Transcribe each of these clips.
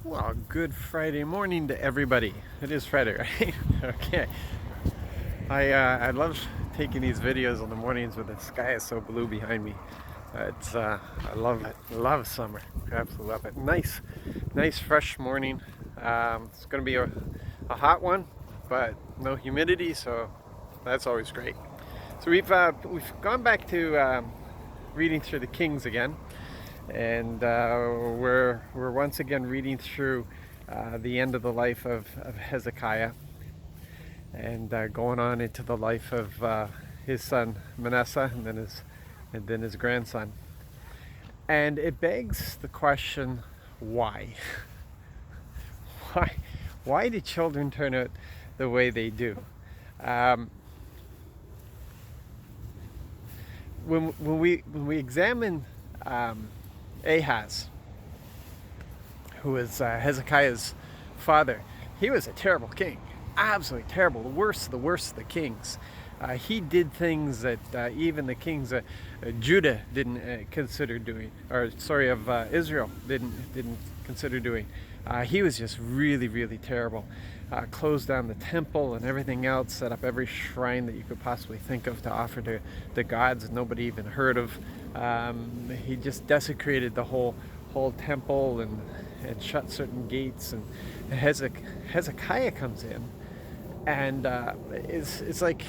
Well, good Friday morning to everybody. It is Friday, right? Okay. I love taking these videos in the mornings when the sky is so blue behind me. I love it. Love summer. Absolutely love it. Nice fresh morning. It's going to be a hot one, but no humidity, so that's always great. So we've gone back to reading through the Kings again, and we're once again reading through the end of the life of Hezekiah, and going on into the life of his son Manasseh, and then his grandson. And it begs the question, why? why why do children turn out the way they do? Um, when we examine Ahaz, who was Hezekiah's father, he was a terrible king, absolutely terrible, the worst of the kings. He did things that even the kings of Judah didn't consider doing, or sorry, of Israel didn't consider doing. He was just really terrible. Closed down the temple and everything else, set up every shrine that you could possibly think of to offer to the gods nobody even heard of. He just desecrated the whole temple and shut certain gates. And Hezekiah comes in, and it's like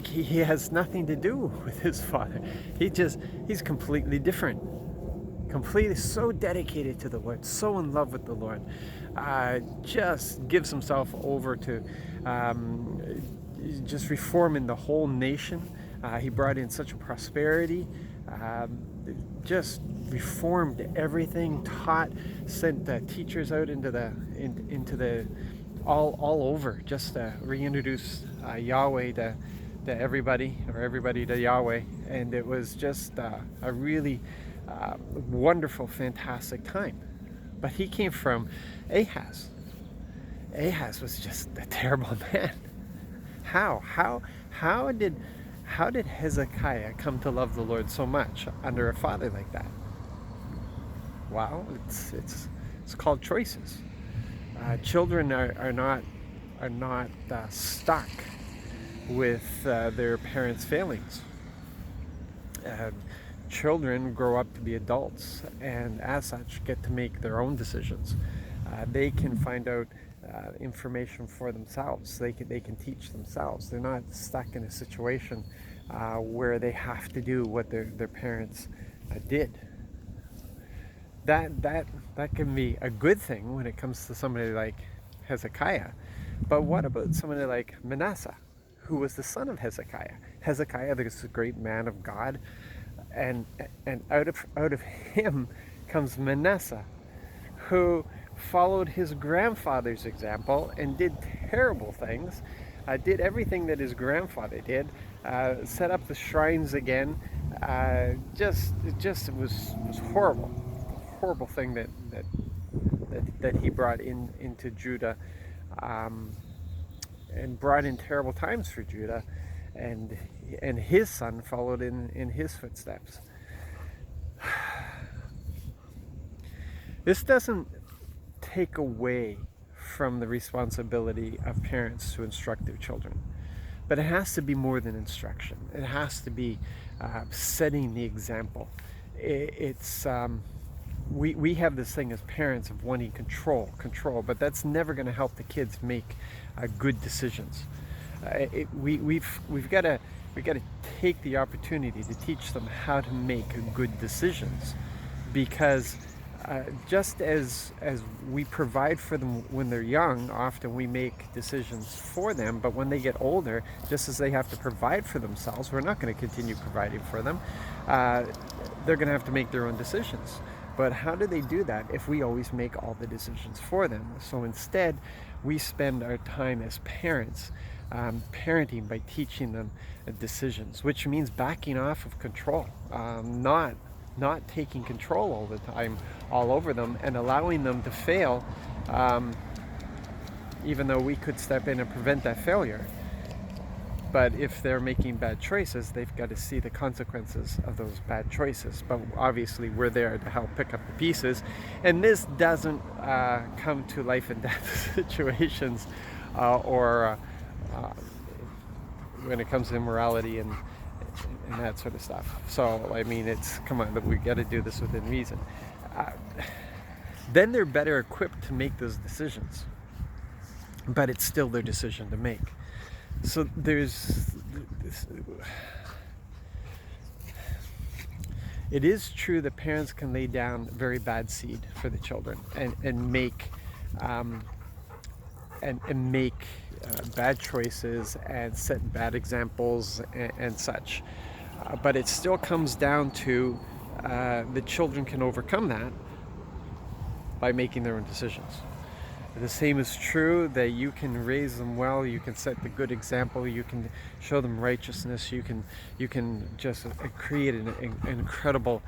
he has nothing to do with his father. He's completely different, completely so dedicated to the Lord, so in love with the Lord, just gives himself over to just reforming the whole nation. He brought in such a prosperity, just reformed everything, taught, sent teachers out into the all over, just to reintroduce Yahweh to everybody, or everybody to Yahweh. And it was just a really wonderful, fantastic time. But he came from Ahaz. Ahaz was just a terrible man. How did Hezekiah come to love the Lord so much under a father like that? Well, it's called choices. Children are not stuck with their parents' failings. Uh, Children grow up to be adults, and as such get to make their own decisions. They can find out information for themselves. They can teach themselves. They're not stuck in a situation where they have to do what their parents did. That can be a good thing when it comes to somebody like Hezekiah. But what about somebody like Manasseh, who was the son of Hezekiah? Hezekiah, this great man of God, and out of him comes Manasseh, who followed his grandfather's example and did terrible things, did everything that his grandfather did, set up the shrines again. It was horrible thing that he brought into Judah, and brought in terrible times for Judah, and his son followed in his footsteps. This doesn't take away from the responsibility of parents to instruct their children, but it has to be more than instruction. It has to be setting the example. It's we have this thing as parents of wanting control, but that's never going to help the kids make good decisions. We've got to take the opportunity to teach them how to make good decisions, because just as we provide for them when they're young, often we make decisions for them. But when they get older, just as they have to provide for themselves, we're not going to continue providing for them. They're going to have to make their own decisions. But how do they do that if we always make all the decisions for them? So instead, we spend our time as parents parenting by teaching them decisions, which means backing off of control, not taking control all the time, all over them, and allowing them to fail, even though we could step in and prevent that failure. But if they're making bad choices, they've got to see the consequences of those bad choices. But obviously, we're there to help pick up the pieces. And this doesn't come to life and death situations or when it comes to immorality and that sort of stuff. So, I mean, come on, we got to do this within reason. Then they're better equipped to make those decisions. But it's still their decision to make. So it is true that parents can lay down very bad seed for the children and make bad choices and set bad examples and such. But it still comes down to the children can overcome that by making their own decisions. The same is true that you can raise them well, you can set the good example, you can show them righteousness, you can just create an incredible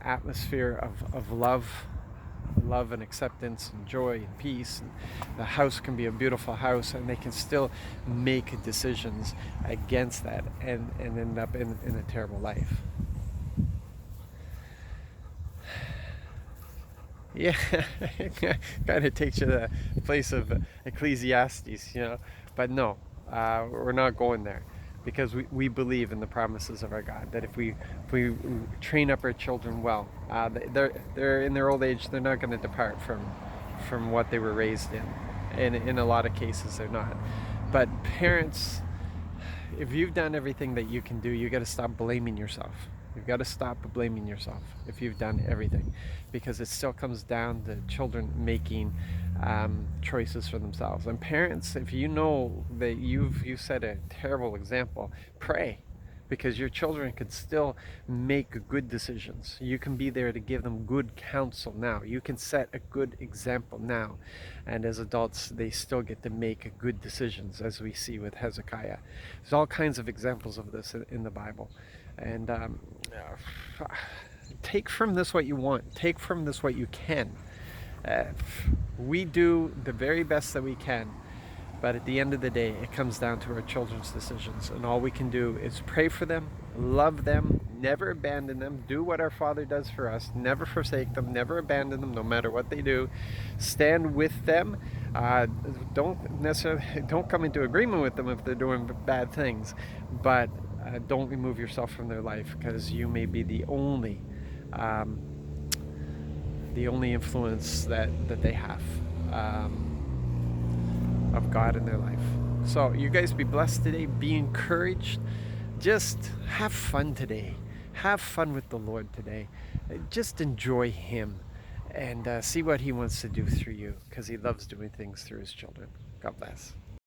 atmosphere of love and acceptance and joy and peace. And the house can be a beautiful house, and they can still make decisions against that and end up in a terrible life. Yeah, it kind of takes you to the place of Ecclesiastes, but no, we're not going there, because we believe in the promises of our God, that if we train up our children well, they're in their old age, they're not going to depart from what they were raised in, and in a lot of cases they're not. But parents, if you've done everything that you can do, you got to stop blaming yourself. You've got to stop blaming yourself if you've done everything, because it still comes down to children making choices for themselves. And parents, if you know that you set a terrible example, pray, because your children could still make good decisions. You can be there to give them good counsel now. You can set a good example now. And as adults, they still get to make good decisions, as we see with Hezekiah. There's all kinds of examples of this in the Bible. And take from this what you want. Take from this what you can. We do the very best that we can. But at the end of the day, it comes down to our children's decisions. And all we can do is pray for them, love them, never abandon them, do what our Father does for us, never forsake them, never abandon them, no matter what they do. Stand with them. Don't come into agreement with them if they're doing bad things. But don't remove yourself from their life, because you may be the only influence that they have of God in their life. So you guys be blessed today. Be encouraged. Just have fun today. Have fun with the Lord today. Just enjoy Him and see what He wants to do through you, because He loves doing things through His children. God bless.